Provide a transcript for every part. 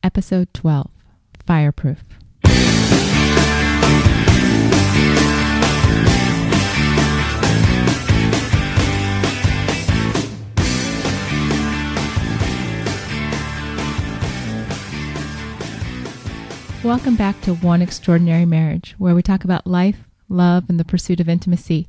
Episode 12, Fireproof. Welcome back to One Extraordinary Marriage, where we talk about life, love, and the pursuit of intimacy.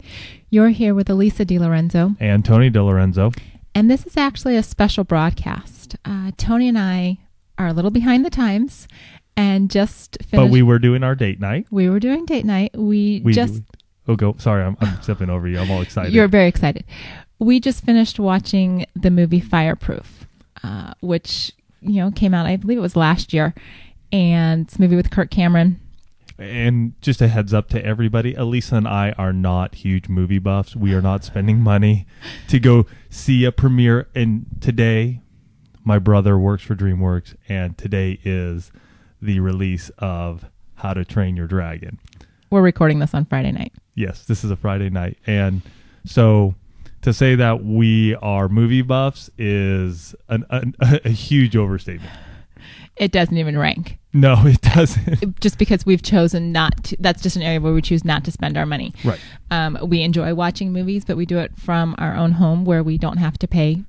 You're here with Elisa DiLorenzo. And Tony DiLorenzo. And this is actually a special broadcast. Tony and I are a little behind the times and just finished. But we were doing our date night. We were doing date night. Sorry, I'm stepping over you. I'm all excited. You're very excited. We just finished watching the movie Fireproof, which, came out, I believe it was last year. And it's a movie with Kirk Cameron. And just a heads up to everybody, Elisa and I are not huge movie buffs. We are not spending money to go see a premiere. And today, my brother works for DreamWorks, and today is the release of How to Train Your Dragon. We're recording this on Friday night. Yes, this is a Friday night. And so to say that we are movie buffs is a huge overstatement. It doesn't even rank. No, it doesn't. Just because we've chosen not to. That's just an area where we choose not to spend our money. Right. We enjoy watching movies, but we do it from our own home where we don't have to pay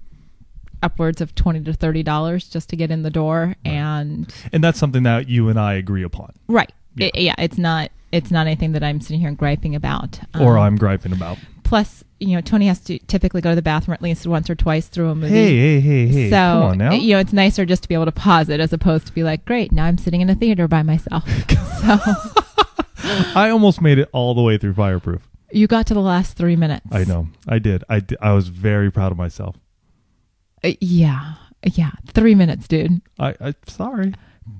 upwards of $20 to $30 just to get in the door. Right. And that's something that you and I agree upon. Right. Yeah. It's not anything that I'm sitting here griping about. Or I'm griping about. Plus, Tony has to typically go to the bathroom at least once or twice through a movie. Hey. So, come on now. It's nicer just to be able to pause it as opposed to be like, great, now I'm sitting in a theater by myself. So I almost made it all the way through Fireproof. You got to the last 3 minutes. I know. I did. I was very proud of myself. Yeah. 3 minutes, dude. I'm sorry.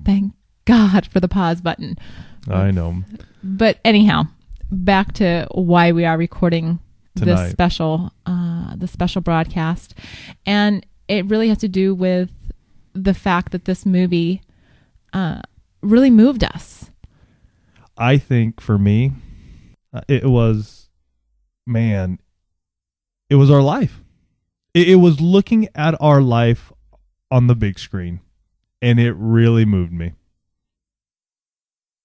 Thank God for the pause button. I know. But anyhow, back to why we are recording tonight. the special broadcast. And it really has to do with the fact that this movie really moved us. I think for me, it was our life. It was looking at our life on the big screen, and it really moved me.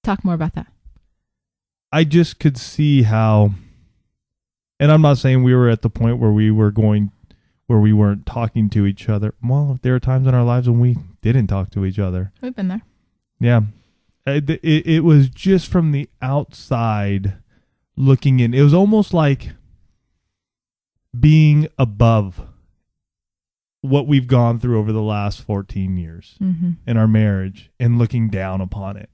Talk more about that. I just could see how, and I'm not saying we were at the point where we weren't talking to each other. Well, there are times in our lives when we didn't talk to each other. We've been there. Yeah. It was just from the outside looking in. It was almost like being above what we've gone through over the last 14 years in our marriage and looking down upon it.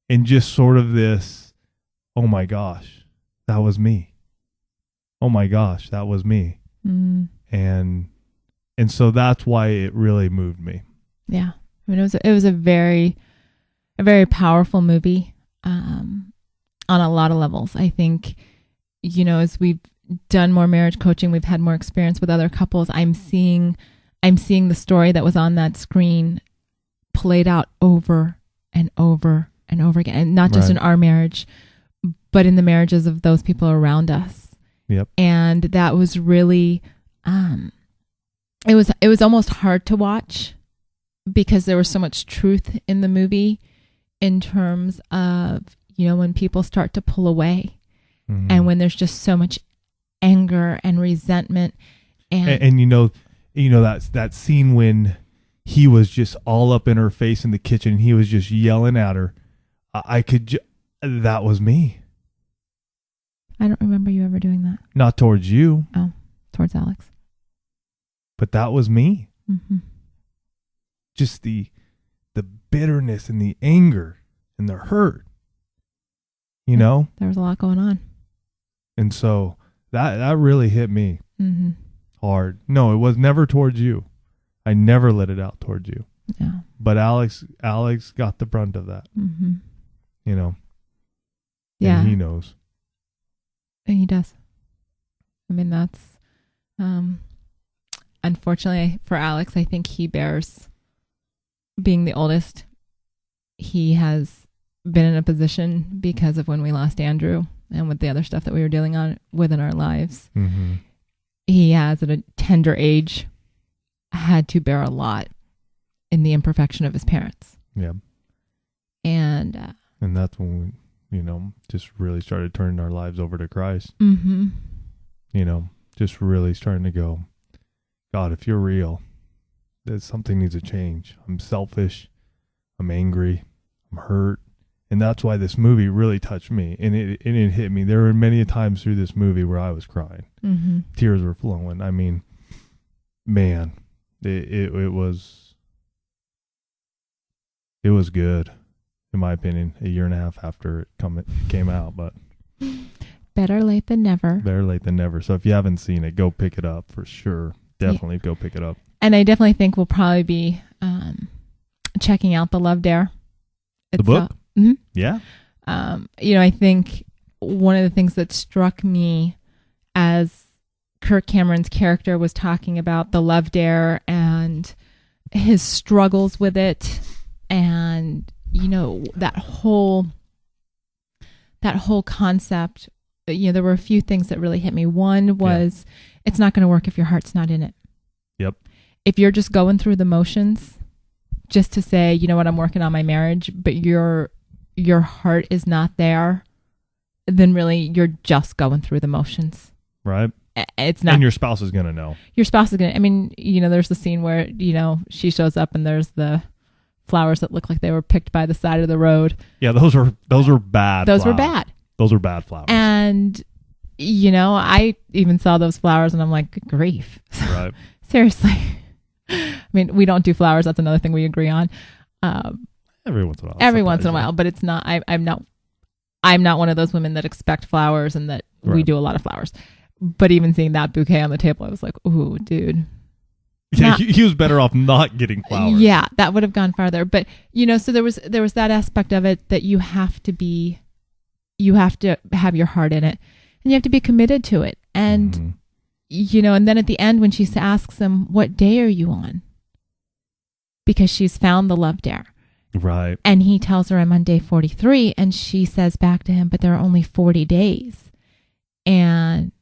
And just sort of this, oh my gosh, that was me. Oh my gosh, that was me. Mm. And so that's why it really moved me. Yeah. I mean, it was a very powerful movie on a lot of levels. I think, as we've done more marriage coaching, we've had more experience with other couples. I'm seeing the story that was on that screen played out over and over and over again, and not just in our marriage, but in the marriages of those people around us. Yep. And that was really, it was almost hard to watch because there was so much truth in the movie in terms of, when people start to pull away and when there's just so much anger and resentment. And that scene when he was just all up in her face in the kitchen and he was just yelling at her. That was me. I don't remember you ever doing that. Not towards you. Oh, towards Alex. But that was me. Mm-hmm. Just the bitterness and the anger and the hurt. There was a lot going on. And so that really hit me hard. No, it was never towards you. I never let it out towards you. Yeah. But Alex got the brunt of that. Mm-hmm. Yeah. And he knows. And he does. I mean, that's, unfortunately for Alex, I think he bears being the oldest. He has been in a position because of when we lost Andrew and with the other stuff that we were dealing with in our lives. Mm-hmm. He has, at a tender age, had to bear a lot in the imperfection of his parents. Yeah. And that's when we, just really started turning our lives over to Christ. mm-hmm. Just really starting to go, God, if you're real, that something needs to change. I'm selfish. I'm angry. I'm hurt. And that's why this movie really touched me. And it hit me. There were many times through this movie where I was crying. Mm-hmm. Tears were flowing. I mean, man, it was good, in my opinion, a year and a half after it came out. But better late than never. Better late than never. So if you haven't seen it, go pick it up for sure. Definitely go pick it up. And I definitely think we'll probably be checking out The Love Dare. The book? Mm-hmm. Yeah. I think one of the things that struck me as Kirk Cameron's character was talking about the love dare and his struggles with it, and that whole concept. There were a few things that really hit me. One was it's not going to work if your heart's not in it. Yep. If you're just going through the motions, just to say, you know what, I'm working on my marriage, but your heart is not there, then really you're just going through the motions. Right. It's not. And your spouse is going to know. Your spouse is going to, I mean, there's the scene where, she shows up and there's the flowers that look like they were picked by the side of the road. Yeah, those were bad. Those were bad. Those were bad flowers. And, I even saw those flowers and I'm like, good grief. Right. Seriously. I mean, we don't do flowers. That's another thing we agree on. Every once in a while. Every once in a while, but it's not. I'm not one of those women that expect flowers and that we do a lot of flowers. But even seeing that bouquet on the table, I was like, "Ooh, dude." Yeah, he was better off not getting flowers. Yeah, that would have gone farther. But so there was that aspect of it that you have to have your heart in it, and you have to be committed to it. And and then at the end when she asks him, "What day are you on?" Because she's found the love dare. Right. And he tells her, I'm on day 43. And she says back to him, but there are only 40 days. And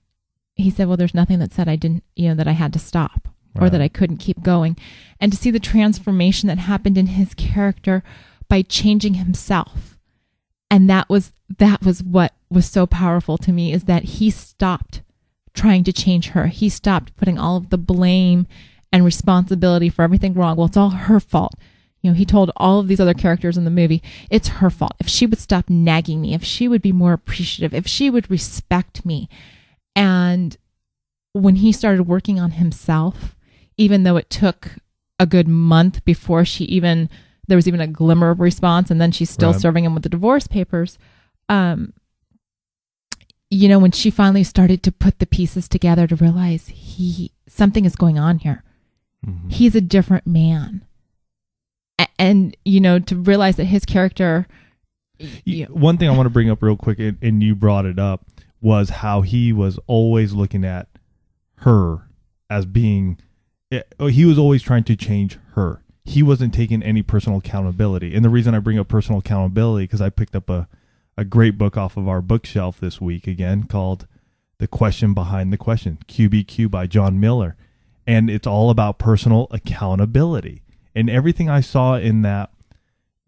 he said, well, there's nothing that said I didn't, that I had to stop or that I couldn't keep going. And to see the transformation that happened in his character by changing himself. And that was what was so powerful to me, is that he stopped trying to change her. He stopped putting all of the blame and responsibility for everything wrong. Well, it's all her fault. He told all of these other characters in the movie, it's her fault. If she would stop nagging me, if she would be more appreciative, if she would respect me. And when he started working on himself, even though it took a good month before there was even a glimmer of response, and then she's still serving him with the divorce papers, when she finally started to put the pieces together to realize something is going on here. Mm-hmm. He's a different man. And, to realize that his character... One thing I want to bring up real quick, and you brought it up, was how he was always looking at her as being... He was always trying to change her. He wasn't taking any personal accountability. And the reason I bring up personal accountability, because I picked up a great book off of our bookshelf this week again, called The Question Behind the Question, QBQ by John Miller. And it's all about personal accountability. And everything I saw in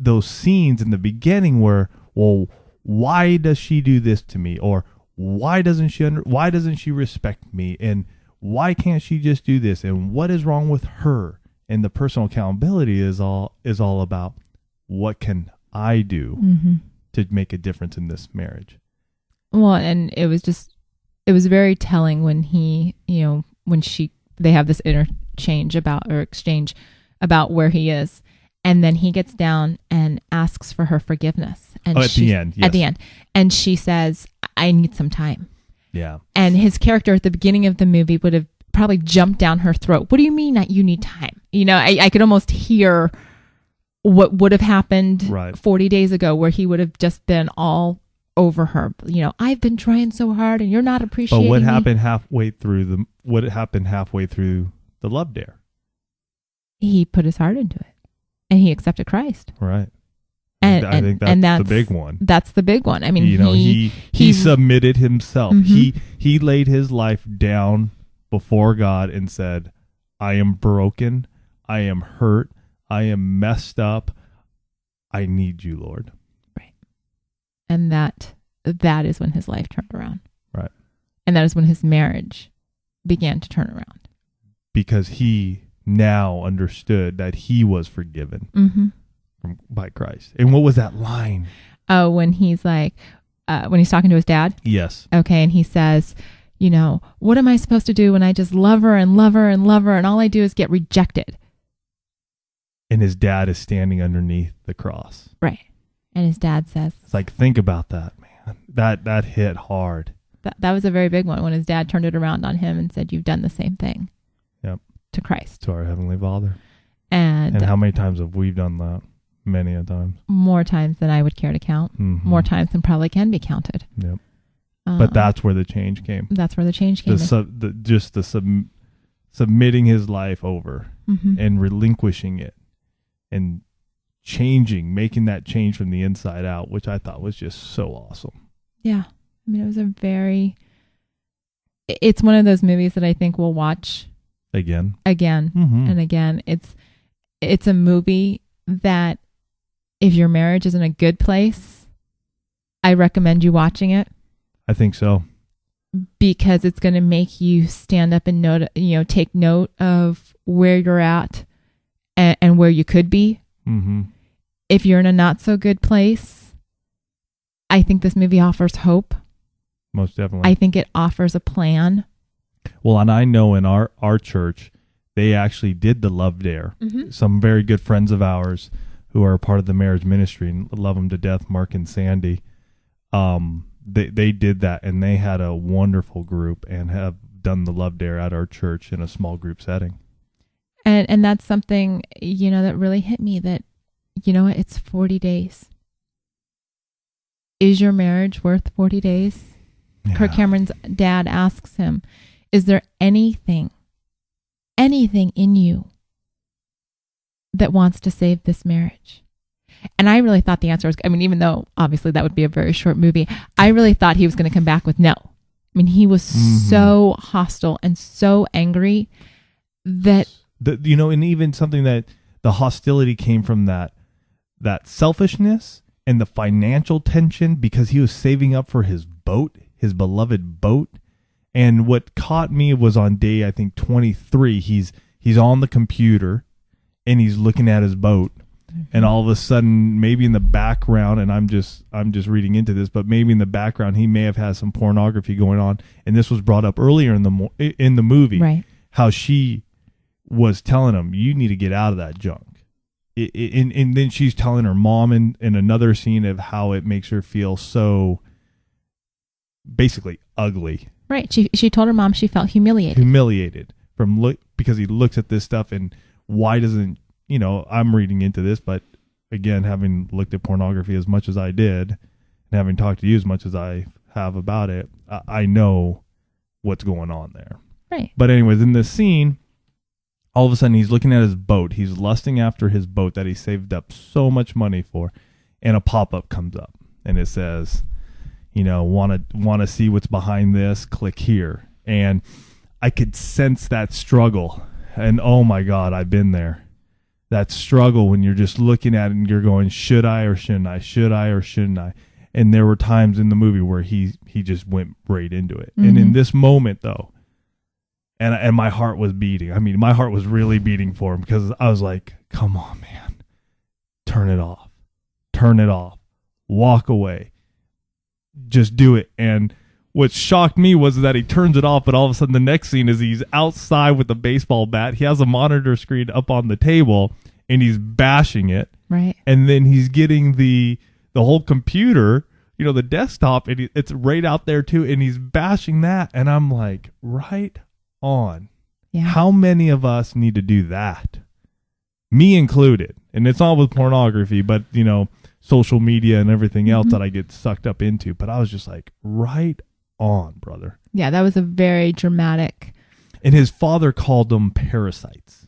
those scenes in the beginning were, well, why does she do this to me? Or why doesn't she respect me? And why can't she just do this? And what is wrong with her? And the personal accountability is all about, what can I do to make a difference in this marriage? Well, and it was very telling when they have this exchange about where he is. And then he gets down and asks for her forgiveness. And at the end. Yes. At the end. And she says, I need some time. Yeah. And his character at the beginning of the movie would have probably jumped down her throat. What do you mean that you need time? I could almost hear what would have happened 40 days ago, where he would have just been all over her. I've been trying so hard and you're not appreciating me. But what happened halfway through the love dare? He put his heart into it and he accepted Christ. Right. And I think that's the big one. That's the big one. I mean, he submitted himself. Mm-hmm. He laid his life down before God and said, I am broken. I am hurt. I am messed up. I need you, Lord. Right. And that is when his life turned around. Right. And that is when his marriage began to turn around. Because he now understood that he was forgiven by Christ. And what was that line? Oh, when he's like, when he's talking to his dad? Yes. Okay, and he says, you know, what am I supposed to do when I just love her and love her and love her and all I do is get rejected? And his dad is standing underneath the cross. Right. And his dad says... It's like, think about that, man. That hit hard. That was a very big one when his dad turned it around on him and said, you've done the same thing. Yep. To Christ. To our Heavenly Father. And how many times have we done that? Many a times. More times than I would care to count. More times than probably can be counted. Yep. But that's where the change came. That's where the change came. Submitting his life over and relinquishing it and changing, making that change from the inside out, which I thought was just so awesome. Yeah. I mean, it was it's one of those movies that I think we'll watch again and again. It's a movie that if your marriage is in a good place, I recommend you watching it. I think so. Because it's going to make you stand up and take note of where you're at and where you could be. If you're in a not so good place, I think this movie offers hope. Most definitely. I think it offers a plan. Well, and I know in our church, they actually did the Love Dare. Some very good friends of ours who are a part of the marriage ministry and love them to death, Mark and Sandy. They did that, and they had a wonderful group and have done the Love Dare at our church in a small group setting. And that's something, that really hit me that, it's 40 days. Is your marriage worth 40 days? Yeah. Kirk Cameron's dad asks him, is there anything in you that wants to save this marriage? And I really thought the answer was, even though obviously that would be a very short movie, I really thought he was going to come back with no. He was so hostile and so angry that... and even something that the hostility came from that selfishness and the financial tension because he was saving up for his boat, his beloved boat. And what caught me was on day, I think, 23, he's on the computer and he's looking at his boat. And all of a sudden, maybe in the background, and I'm just reading into this, but maybe in the background, he may have had some pornography going on. And this was brought up earlier in the movie, right? How she was telling him, "You need to get out of that junk." And then she's telling her mom in another scene of how it makes her feel so basically ugly. Right. She told her mom she felt humiliated. Because he looks at this stuff and why doesn't. I'm reading into this, but again, having looked at pornography as much as I did and having talked to you as much as I have about it, I know what's going on there. Right. But anyways, in this scene, all of a sudden he's looking at his boat. He's lusting after his boat that he saved up so much money for. And a pop-up comes up and it says, want to see what's behind this? Click here. And I could sense that struggle. And oh my God, I've been there. That struggle when you're just looking at it and you're going, should I or shouldn't I? Should I or shouldn't I? And there were times in the movie where he just went right into it. And in this moment, though, and my heart was beating. My heart was really beating for him because I was like, come on, man. Turn it off. Turn it off. Walk away. Just do it. And what shocked me was that he turns it off, but all of a sudden the next scene is he's outside with a baseball bat. He has a monitor screen up on the table, and he's bashing it. Right. And then he's getting the whole computer, the desktop, and it's right out there too, and he's bashing that. And I'm like, right on. Yeah. How many of us need to do that? Me included. And it's all with pornography, but, social media and everything else that I get sucked up into. But I was just like, right on, brother. Yeah, that was a very dramatic. And his father called them parasites.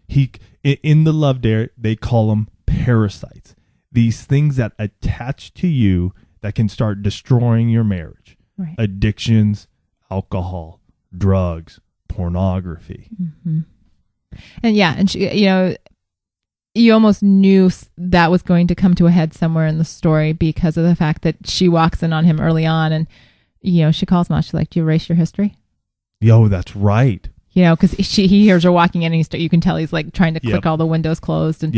He in the Love Dare, they call them parasites. These things that attach to you that can start destroying your marriage. Right. Addictions, alcohol, drugs, pornography. And yeah, and she, you almost knew that was going to come to a head somewhere in the story because of the fact that she walks in on him early on, and she calls him out. She's like, "Do you erase your history?" Yo, that's right. Because he hears her walking in, and you can tell he's like trying to click all the windows closed, and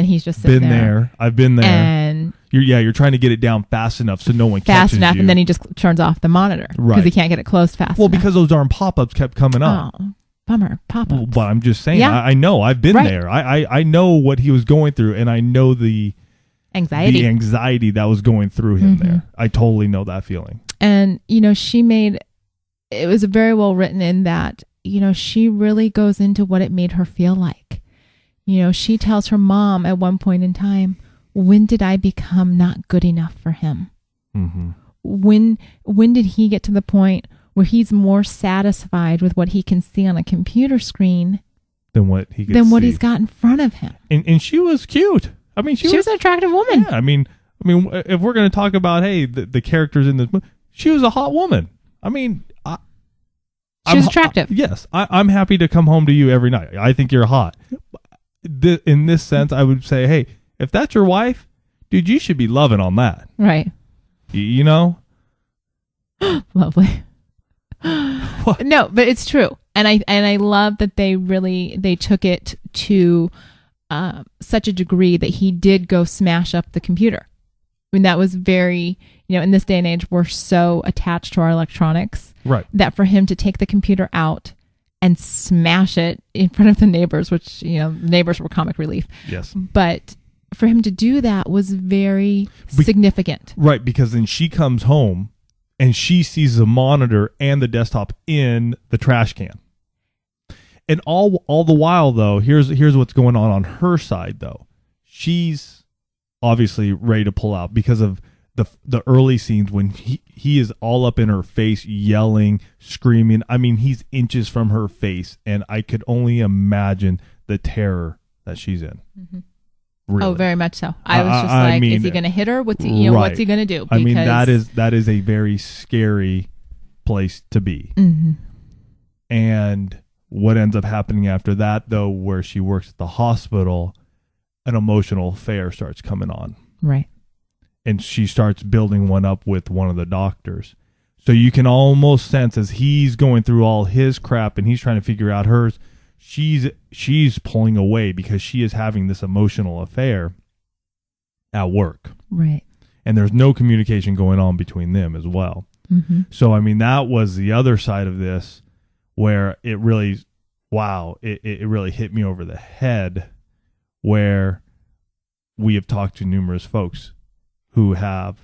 he's just sitting been there. I've been there. And you're trying to get it down fast enough so no one catches you. And then he just turns off the monitor because he can't get it closed fast enough. Well, because those darn pop-ups kept coming up. Oh, bummer, pop-ups. But I'm just saying, I know. I've been there. I know what he was going through, and I know the anxiety that was going through him there. I totally know that feeling. And, it was very well written in that, she really goes into what it made her feel like. She tells her mom at one point in time, when did I become not good enough for him? Mm-hmm. When did he get to the point where he's more satisfied with what he can see on a computer screen than what he's got in front of him? And she was cute. I mean, she was an attractive woman. Yeah, I mean, if we're going to talk about, the characters in this movie, she was a hot woman. I mean, she was attractive. Yes, I'm happy to come home to you every night. I think you're hot. In this sense, I would say, hey, if that's your wife, dude, you should be loving on that. Right. Lovely. What? No, but it's true. And I love that they took it to such a degree that he did go smash up the computer. I mean, that was very, in this day and age, we're so attached to our electronics. Right. That for him to take the computer out and smash it in front of the neighbors, which, neighbors were comic relief. Yes. But for him to do that was very significant. Right, because then she comes home and she sees the monitor and the desktop in the trash can. And all the while, though, here's what's going on her side, though. She's obviously ready to pull out because of the early scenes when he is all up in her face, yelling, screaming. I mean, he's inches from her face, and I could only imagine the terror that she's in. Mm-hmm. Really. Oh, very much so. I was just is he going to hit her? What's he, what's he going to do? Because, I mean, that is a very scary place to be. Mm-hmm. And what ends up happening after that, though, where she works at the hospital, an emotional affair starts coming on. Right. And she starts building one up with one of the doctors. So you can almost sense as he's going through all his crap and he's trying to figure out hers, she's pulling away because she is having this emotional affair at work. Right. And there's no communication going on between them as well. Mm-hmm. So, I mean, that was the other side of this where it really, it really hit me over the head, where we have talked to numerous folks who have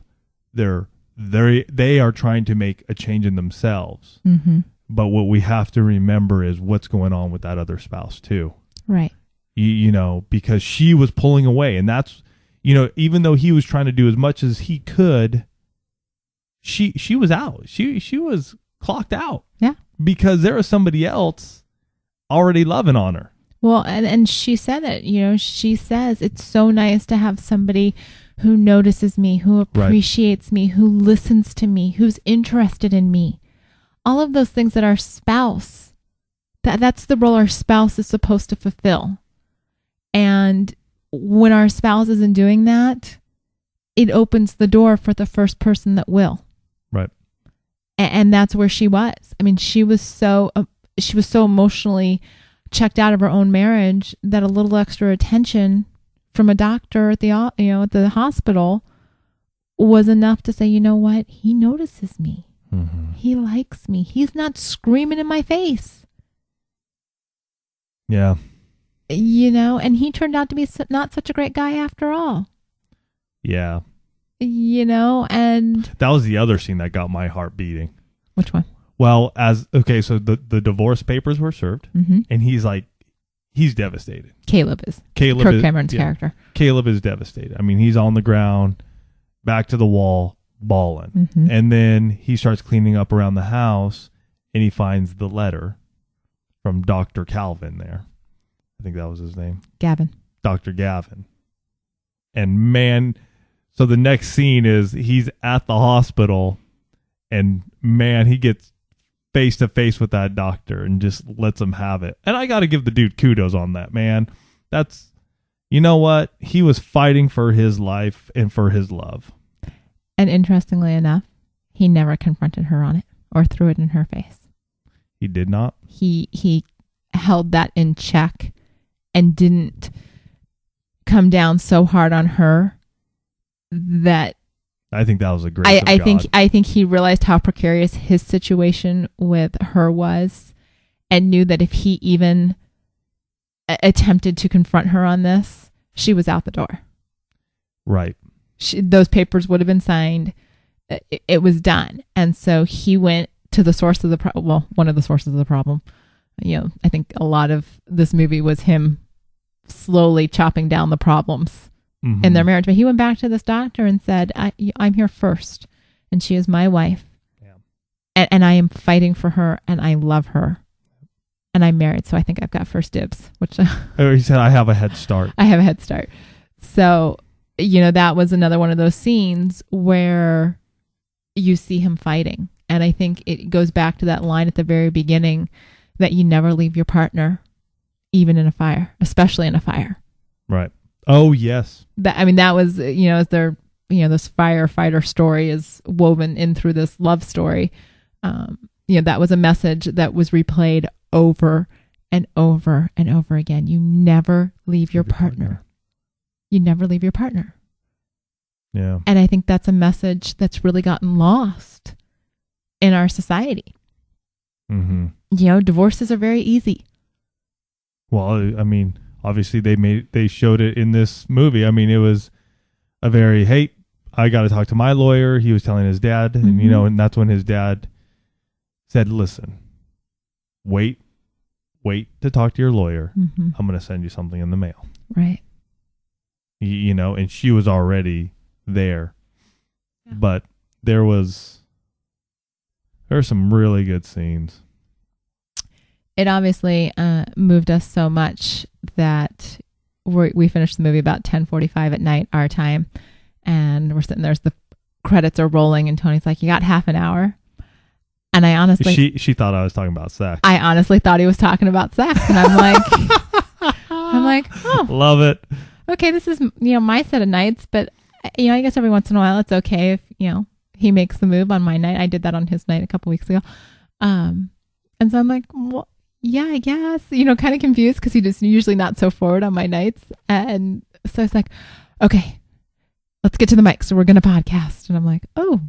they are trying to make a change in themselves. Mm-hmm. But what we have to remember is what's going on with that other spouse too. Right. Because she was pulling away, and that's, even though he was trying to do as much as he could, she was out. She was clocked out. Yeah. Because there was somebody else already loving on her. Well, and she said it, she says it's so nice to have somebody who notices me, who appreciates me, who listens to me, who's interested in me. All of those things that our spouse, that's the role our spouse is supposed to fulfill. And when our spouse isn't doing that, it opens the door for the first person that will. Right. And that's where she was. I mean, she was so emotionally checked out of her own marriage that a little extra attention from a doctor at the hospital was enough to say, you know what? He notices me. Mm-hmm. He likes me. He's not screaming in my face. Yeah. And he turned out to be not such a great guy after all. Yeah. And that was the other scene that got my heart beating. Which one? Well, so the divorce papers were served, mm-hmm. and he's devastated. Caleb is Kirk Cameron's character. Caleb is devastated. I mean, he's on the ground, back to the wall, bawling. Mm-hmm. And then he starts cleaning up around the house, and he finds the letter from Dr. Calvin there. I think that was his name. Gavin. Dr. Gavin. And man, so the next scene is he's at the hospital, and man, he gets face to face with that doctor and just lets him have it. And I got to give the dude kudos on that, man. you know what? He was fighting for his life and for his love. And interestingly enough, he never confronted her on it or threw it in her face. He did not? He held that in check and didn't come down so hard on her that I think that was a grace of God. I think he realized how precarious his situation with her was and knew that if he even attempted to confront her on this, she was out the door. Right. Those papers would have been signed. It was done. And so he went to the source of the problem. Well, one of the sources of the problem. You know, I think a lot of this movie was him slowly chopping down the problems in their marriage. But he went back to this doctor and said, I'm here first, and she is my wife. Yeah. And I am fighting for her, and I love her. And I'm married, so I think I've got first dibs. Which he said, I have a head start. I have a head start. So, you know, that was another one of those scenes where you see him fighting. And I think it goes back to that line at the very beginning that you never leave your partner, even in a fire, especially in a fire. Right. Oh, yes. That was, you know, as their, you know, this firefighter story is woven in through this love story. You know, that was a message that was replayed over and over and over again. You never leave your partner. You never leave your partner. Yeah. And I think that's a message that's really gotten lost in our society. Mm-hmm. You know, divorces are very easy. Well, I mean, obviously they showed it in this movie. I mean, it was a very, hey, I got to talk to my lawyer. He was telling his dad, and you know, and that's when his dad said, listen, wait to talk to your lawyer. I'm going to send you something in the mail. Right. You know, and she was already there. Yeah. But there were some really good scenes. It obviously moved us so much that we finished the movie about 10:45 at night, our time. And we're sitting there as the credits are rolling, and Tony's like, you got half an hour? And I honestly... She thought I was talking about sex. I honestly thought he was talking about sex. And I'm like, oh. Love it. Okay, this is, you know, my set of nights, but, you know, I guess every once in a while it's okay if, you know, he makes the move on my night. I did that on his night a couple weeks ago. And so I'm like, well, yeah, I guess, you know, kind of confused because he just usually not so forward on my nights. And so it's like, okay, let's get to the mic. So we're going to podcast. And I'm like, oh,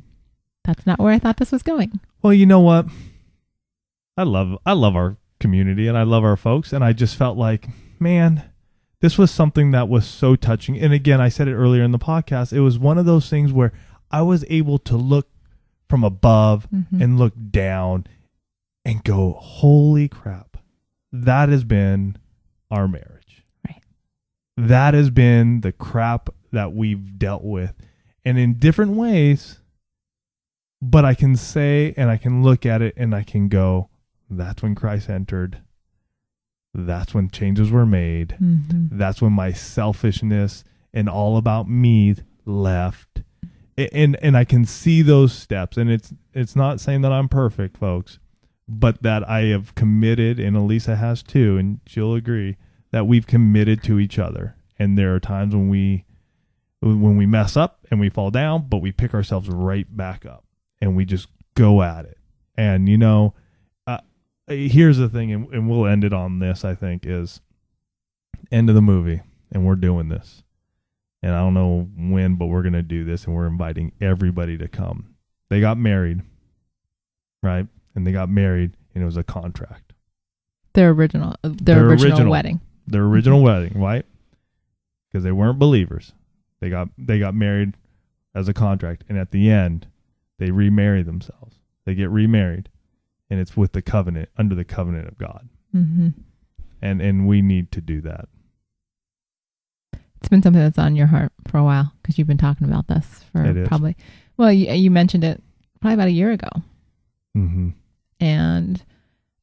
that's not where I thought this was going. Well, you know what? I love our community and I love our folks. And I just felt like, man, this was something that was so touching. And again, I said it earlier in the podcast. It was one of those things where I was able to look from above and look down and go, holy crap, that has been our marriage. Right. That has been the crap that we've dealt with. And in different ways, but I can say and I can look at it and I can go, that's when Christ entered. That's when changes were made. That's when my selfishness and all about me left. And I can see those steps. And it's not saying that I'm perfect, folks, but that I have committed, and Elisa has too, and she'll agree, that we've committed to each other. And there are times when we mess up and we fall down, but we pick ourselves right back up and we just go at it. And, you know, here's the thing, and we'll end it on this, I think, is end of the movie, and we're doing this. And I don't know when, but we're going to do this, and we're inviting everybody to come. They got married, right? And they got married, and it was a contract. Their original wedding. Their original wedding, right? Because they weren't believers. They got married as a contract, and at the end, they remarry themselves. They get remarried, and it's with the covenant, under the covenant of God. And we need to do that. It's been something that's on your heart for a while because you've been talking about this for probably, well, you mentioned it probably about a year ago. And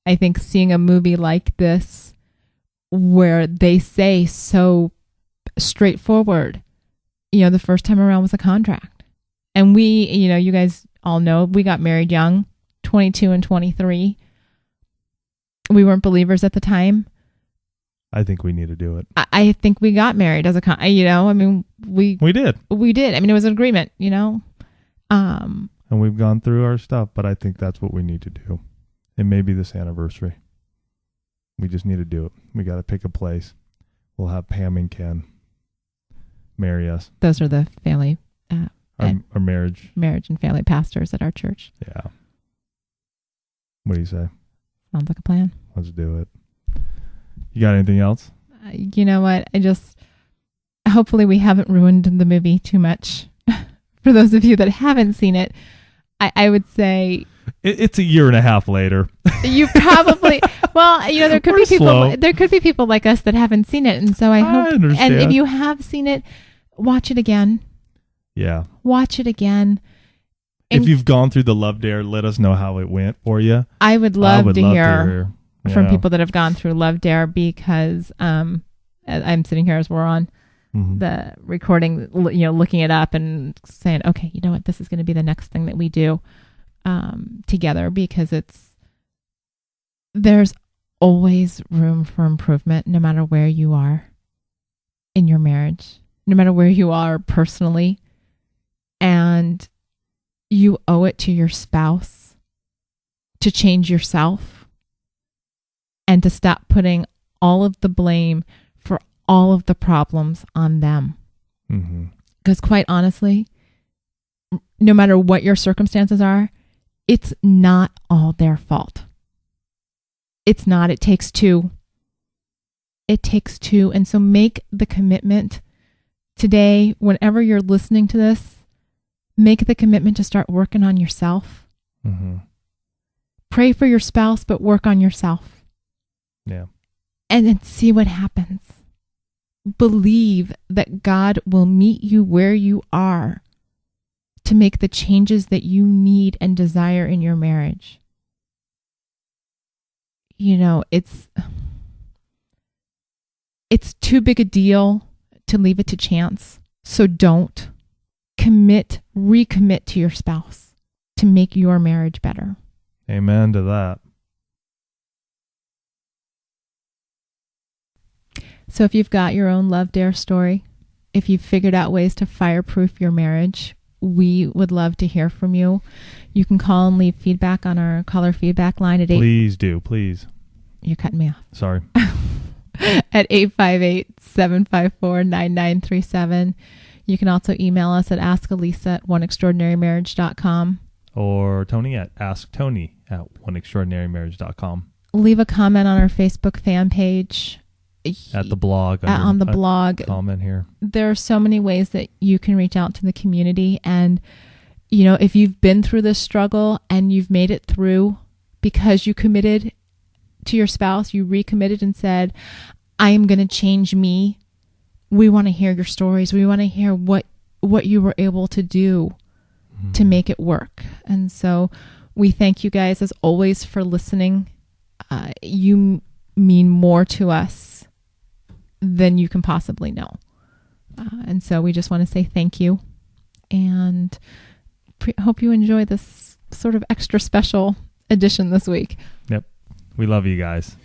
I think seeing a movie like this where they say so straightforward, you know, the first time around was a contract. And we, you know, you guys all know we got married young, 22 and 23. We weren't believers at the time. I think we need to do it. I think we got married as a, I mean, we did. We did. I mean, it was an agreement, And we've gone through our stuff, but I think that's what we need to do. It may be this anniversary. We just need to do it. We got to pick a place. We'll have Pam and Ken marry us. Those are the family, our marriage and family pastors at our church. Yeah. What do you say? Sounds like a plan. Let's do it. You got anything else? You know what? Hopefully we haven't ruined the movie too much. For those of you that haven't seen it, I would say it's a year and a half later. You probably, there could be people. Slow. There could be people like us that haven't seen it, and so I hope. Understand. And if you have seen it, watch it again. Yeah. Watch it again. If you've gone through the Love Dare, let us know how it went for you. I would love to hear from Yeah. people that have gone through Love Dare, because I'm sitting here as we're on the recording, looking it up and saying, okay, you know what, this is going to be the next thing that we do together, because there's always room for improvement, no matter where you are in your marriage, no matter where you are personally, and you owe it to your spouse to change yourself and to stop putting all of the blame for all of the problems on them. Because quite honestly, no matter what your circumstances are, it's not all their fault. It's not. It takes two. It takes two. And so make the commitment today, whenever you're listening to this, make the commitment to start working on yourself. Pray for your spouse, but work on yourself. Yeah. And then see what happens. Believe that God will meet you where you are to make the changes that you need and desire in your marriage. It's too big a deal to leave it to chance. So don't. Recommit to your spouse to make your marriage better. Amen to that. So if you've got your own Love Dare story, if you've figured out ways to fireproof your marriage, we would love to hear from you. You can call and leave feedback on our caller feedback line at Please do, please. You're cutting me off. Sorry. At 858-754-9937. You can also email us at askalisa@oneextraordinarymarriage.com. Or Tony at asktony@oneextraordinarymarriage.com. Leave a comment on our Facebook fan page. At the blog. On the blog. Comment here. There are so many ways that you can reach out to the community. And, if you've been through this struggle and you've made it through because you committed to your spouse, you recommitted and said, I am going to change me. We want to hear your stories. We want to hear what you were able to do to make it work. And so we thank you guys as always for listening. You mean more to us than you can possibly know. And so we just want to say thank you, and hope you enjoy this sort of extra special edition this week. Yep. We love you guys.